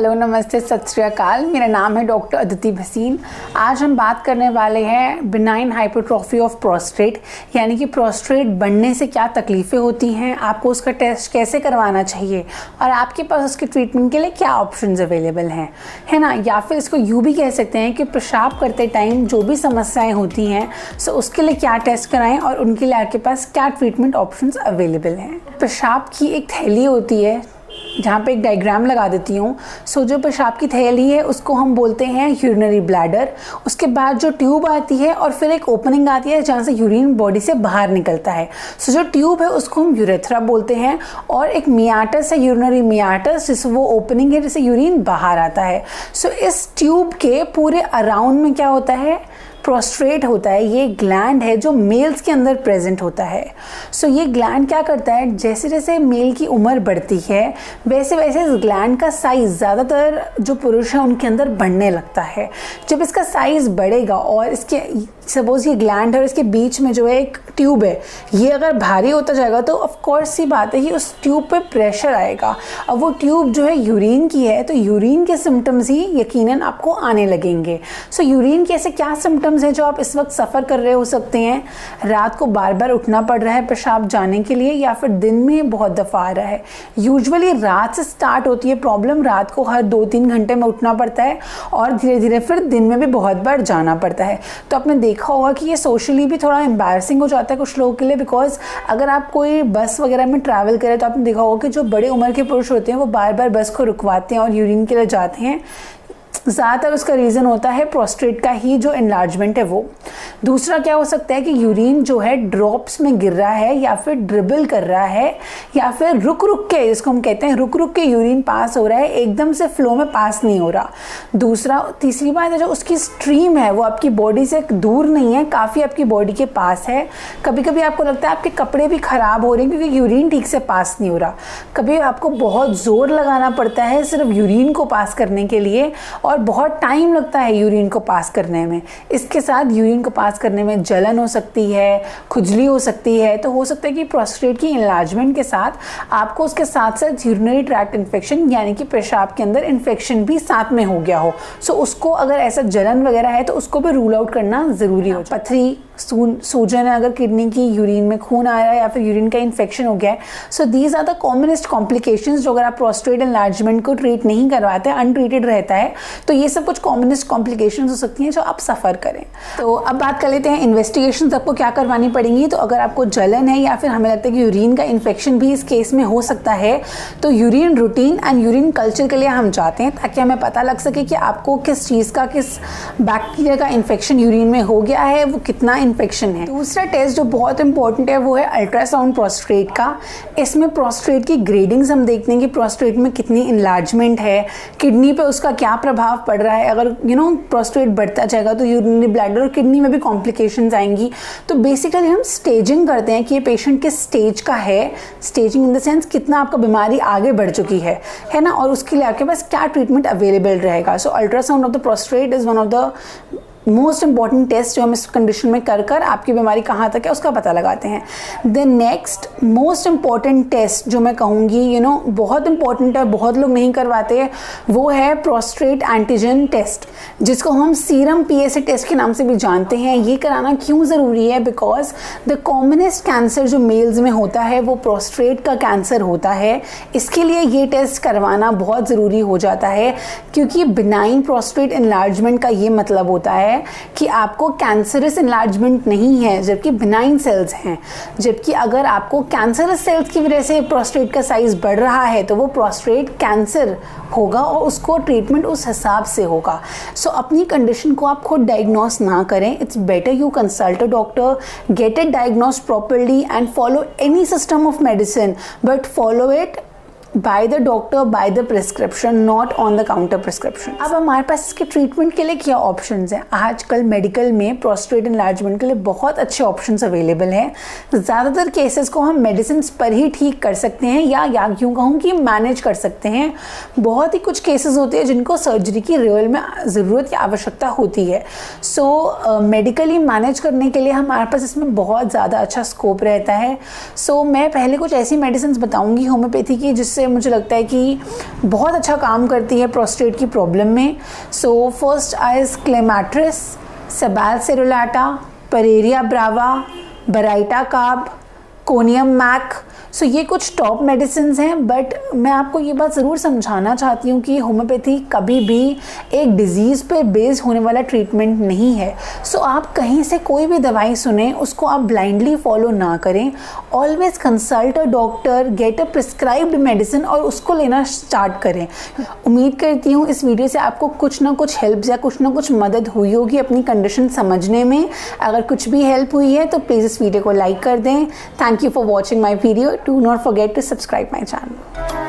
Hello, नमस्ते, सत श्री अकाल। मेरा नाम है डॉक्टर अदिति भसीन। आज हम बात करने वाले हैं बिनाइन हाइपरट्रॉफी ऑफ प्रोस्टेट, यानी कि प्रोस्टेट बढ़ने से क्या तकलीफ़ें होती हैं, आपको उसका टेस्ट कैसे करवाना चाहिए और आपके पास उसके ट्रीटमेंट के लिए क्या ऑप्शंस अवेलेबल हैं, है ना। या फिर इसको यूँ भी कह सकते हैं कि पेशाब करते टाइम जो भी समस्याएँ होती हैं सो उसके लिए क्या टेस्ट कराएँ और उनके लिए आपके पास क्या ट्रीटमेंट ऑप्शंस अवेलेबल हैं। पेशाब की एक थैली होती है, जहाँ पे एक डायग्राम लगा देती हूँ। सो जो पेशाब की थैली है उसको हम बोलते हैं यूरिनरी ब्लैडर। उसके बाद जो ट्यूब आती है और फिर एक ओपनिंग आती है जहाँ से यूरिन बॉडी से बाहर निकलता है। सो जो ट्यूब है उसको हम यूरेथ्रा बोलते हैं और एक मियाटस है, यूरिनरी मियाटस, जिससे वो ओपनिंग है जिससे यूरिन बाहर आता है। सो इस ट्यूब के पूरे अराउंड में क्या होता है, प्रोस्टेट होता है। ये ग्लैंड है जो मेल्स के अंदर प्रेजेंट होता है। सो ये ग्लैंड क्या करता है, जैसे जैसे मेल की उम्र बढ़ती है वैसे वैसे इस ग्लैंड का साइज़ ज़्यादातर जो पुरुष है उनके अंदर बढ़ने लगता है। जब इसका साइज़ बढ़ेगा और इसके सपोज़ ये ग्लैंड है और इसके बीच में जो है एक ट्यूब है, ये अगर भारी होता जाएगा तो ऑफ कोर्स सी बात है कि उस ट्यूब पे प्रेशर आएगा। अब वो ट्यूब जो है यूरिन की है तो यूरिन के सिम्टम्स ही यकीनन आपको आने लगेंगे। सो यूरिन के ऐसे क्या सिम्टम्स हैं जो आप इस वक्त सफ़र कर रहे हो सकते हैं। रात को बार बार उठना पड़ रहा है पेशाब जाने के लिए, या फिर दिन में बहुत दफ़ा आ रहा है। यूजुअली रात से स्टार्ट होती है प्रॉब्लम, रात को हर 2-3 घंटे में उठना पड़ता है और धीरे धीरे फिर दिन में भी बहुत बार जाना पड़ता है। तो आपने देखा होगा कि ये सोशली भी थोड़ा एम्बैरसिंग हो जाता है कुछ लोगों के लिए, बिकॉज अगर आप कोई बस वगैरह में ट्रैवल करें तो आपने देखा होगा कि जो बड़े उम्र के पुरुष होते हैं वो बार बार बस को रुकवाते हैं और यूरिन के लिए जाते हैं। ज़्यादातर उसका रीज़न होता है प्रोस्टेट का ही जो एनलार्जमेंट है वो। दूसरा क्या हो सकता है कि यूरिन जो है ड्रॉप्स में गिर रहा है या फिर ड्रिबल कर रहा है या फिर रुक रुक के, जिसको हम कहते हैं रुक रुक के यूरिन पास हो रहा है, एकदम से फ्लो में पास नहीं हो रहा। तीसरी बात है जो उसकी स्ट्रीम है वो आपकी बॉडी से दूर नहीं है, काफ़ी आपकी बॉडी के पास है। कभी कभी आपको लगता है आपके कपड़े भी ख़राब हो रहे हैं क्योंकि यूरिन ठीक से पास नहीं हो रहा। कभी आपको बहुत ज़ोर लगाना पड़ता है सिर्फ यूरिन को पास करने के लिए और बहुत टाइम लगता है यूरिन को पास करने में। इसके साथ यूरिन को पास करने में जलन हो सकती है, खुजली हो सकती है। तो हो सकता है कि प्रोस्टेट की इन्लार्जमेंट के साथ आपको उसके साथ साथ यूरिनरी ट्रैक्ट इन्फेक्शन यानी कि पेशाब के अंदर इन्फेक्शन भी साथ में हो गया हो। सो उसको अगर ऐसा जलन वगैरह है तो उसको भी रूल आउट करना ज़रूरी हो। पथरी, सूजन है अगर किडनी की, यूरिन में खून आ रहा है या फिर यूरिन का इन्फेक्शन हो गया है। So these are the commonest complications जो अगर आप प्रोस्टेट एनलार्जमेंट को ट्रीट नहीं करवाते, अनट्रीटेड रहता है, तो ये सब कुछ कॉमनेस्ट कॉम्प्लिकेशंस हो सकती हैं जो आप सफ़र करें। तो अब बात कर लेते हैं इन्वेस्टिगेशंस आपको क्या करवानी पड़ेंगी। तो अगर आपको जलन है या फिर हमें लगता है कि यूरिन का इन्फेक्शन भी इस केस में हो सकता है, तो urine routine and urine culture के लिए हम जाते हैं ताकि हमें पता लग सके कि आपको किस चीज़ का, किस बैक्टीरिया का इन्फेक्शन यूरिन में हो गया है, वो कितना इन्फेक्शन है। दूसरा टेस्ट जो बहुत इंपॉर्टेंट है वो है अल्ट्रासाउंड प्रोस्टेट का। इसमें प्रोस्टेट की ग्रेडिंग्स हम देखते हैं कि प्रोस्टेट में कितनी इन्लार्जमेंट है, किडनी पे उसका क्या प्रभाव पड़ रहा है। अगर प्रोस्टेट बढ़ता जाएगा तो यूरिनरी ब्लैडर और किडनी में भी कॉम्प्लिकेशंस आएंगी। तो बेसिकली हम स्टेजिंग करते हैं कि ये पेशेंट किस स्टेज का है, स्टेजिंग इन द सेंस कितना आपका बीमारी आगे बढ़ चुकी है ना, और उसके लिए आपके पास क्या ट्रीटमेंट अवेलेबल रहेगा। So ultrasound of the prostate is one of the most important test जो हम इस कंडीशन में कर आपकी बीमारी कहाँ तक है उसका पता लगाते हैं। Then next most important test जो मैं कहूँगी बहुत इंपॉर्टेंट है, बहुत लोग नहीं करवाते, वो है प्रोस्टेट एंटीजन टेस्ट, जिसको हम सीरम PSA टेस्ट के नाम से भी जानते हैं। ये कराना क्यों ज़रूरी है, बिकॉज द कॉमनेस्ट कैंसर जो मेल्स में होता है वो प्रोस्टेट का कैंसर होता है। इसके लिए ये टेस्ट करवाना बहुत ज़रूरी हो जाता है क्योंकि बिनाइन प्रोस्टेट एनलार्जमेंट का ये मतलब होता है कि आपको कैंसरस एनलार्जमेंट नहीं है जबकि बिनाइन सेल्स हैं। जबकि अगर आपको कैंसरस सेल्स की वजह से प्रोस्टेट का साइज बढ़ रहा है तो वो प्रोस्टेट कैंसर होगा और उसको ट्रीटमेंट उस हिसाब से होगा। सो अपनी कंडीशन को आप खुद डायग्नोस ना करें, it's better you consult a doctor, get it diagnose properly and follow any system of medicine, but follow it by the doctor, by the prescription, not on the counter prescription. अब हमारे पास इसके treatment के लिए क्या options हैं। आजकल medical में prostate enlargement के लिए बहुत अच्छे ऑप्शंस अवेलेबल हैं। ज़्यादातर केसेस को हम मेडिसिन पर ही ठीक कर सकते हैं या यूँ कहूँ कि मैनेज कर सकते हैं। बहुत ही कुछ केसेस होते हैं जिनको सर्जरी की रियल में ज़रूरत या आवश्यकता होती है। सो मेडिकली मैनेज करने के लिए हमारे पास इसमें बहुत ज़्यादा अच्छा स्कोप रहता है। सो मैं पहले कुछ ऐसी मेडिसिन बताऊँगी होम्योपैथी की जिससे से मुझे लगता है कि बहुत अच्छा काम करती है प्रोस्टेट की प्रॉब्लम में। So first is clematis, sabal serrulata, pareira brava, baryta carb, conium mac. So ये कुछ टॉप मेडिसिन हैं, बट मैं आपको ये बात ज़रूर समझाना चाहती हूँ कि होम्योपैथी कभी भी एक डिज़ीज़ पे बेस्ड होने वाला ट्रीटमेंट नहीं है। सो आप कहीं से कोई भी दवाई सुने उसको आप ब्लाइंडली फॉलो ना करें। Always consult a doctor, get a prescribed medicine और उसको लेना स्टार्ट करें। उम्मीद करती हूँ इस वीडियो से आपको कुछ ना कुछ हेल्प या कुछ ना कुछ मदद हुई होगी अपनी कंडीशन समझने में। अगर कुछ भी हेल्प हुई है तो प्लीज़ इस वीडियो को लाइक कर दें। Thank you for watching my video. Do not forget to subscribe my channel.